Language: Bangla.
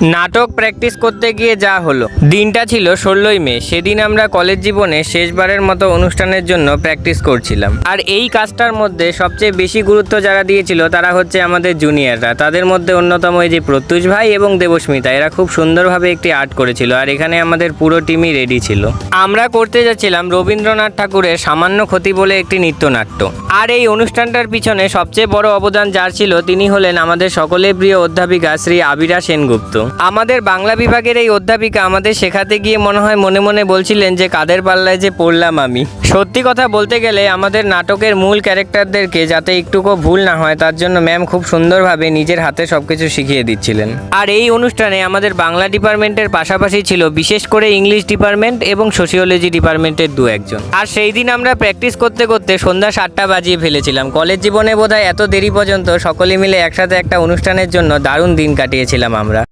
নাটক প্র্যাকটিস করতে গিয়ে যা হলো। দিনটা ছিল 16ই মে। সেদিন আমরা কলেজ জীবনে শেষবারের মতো অনুষ্ঠানের জন্য প্র্যাকটিস করছিলাম। আর এই কাজটার মধ্যে সবচেয়ে বেশি গুরুত্ব যারা দিয়েছিল তারা হচ্ছে আমাদের জুনিয়ররা। তাদের মধ্যে অন্যতম এই যে প্রত্যুষ ভাই এবং দেবস্মিতা, এরা খুব সুন্দরভাবে একটি আর্ট করেছিল। আর এখানে আমাদের পুরো টিমই রেডি ছিল। আমরা করতে যাচ্ছিলাম রবীন্দ্রনাথ ঠাকুরের সামান্য ক্ষতি বলে একটি নৃত্যনাট্য। আর এই অনুষ্ঠানটার পিছনে সবচেয়ে বড় অবদান যার ছিল তিনি হলেন আমাদের সকলের প্রিয় অধ্যাপিকা শ্রী আবিরা সেনগুপ্ত। আমাদের বাংলা বিভাগের এই অধ্যাপিকা আমাদের শেখাতে গিয়ে মনে হয় মনে মনে বলছিলেন যে কাদের পাল্লায় যে পড়লাম আমি। সত্যি কথা বলতে গেলে আমাদের নাটকের মূল ক্যারেক্টারদেরকে যাতে একটুকু ভুল না হয় তার জন্য ম্যাম খুব সুন্দরভাবে নিজের হাতে সবকিছু শিখিয়ে দিচ্ছিলেন। আর এই অনুষ্ঠানে আমাদের বাংলা ডিপার্টমেন্টের পাশাপাশি ছিল বিশেষ করে ইংলিশ ডিপার্টমেন্ট এবং সোশিওলজি ডিপার্টমেন্টের দু একজন। আর সেই দিন আমরা প্র্যাকটিস করতে করতে সন্ধ্যা 7টা বাজিয়ে ফেলেছিলাম। কলেজ জীবনে বোধহয় এত দেরি পর্যন্ত সকলে মিলে একসাথে একটা অনুষ্ঠানের জন্য দারুণ দিন কাটিয়েছিলাম আমরা।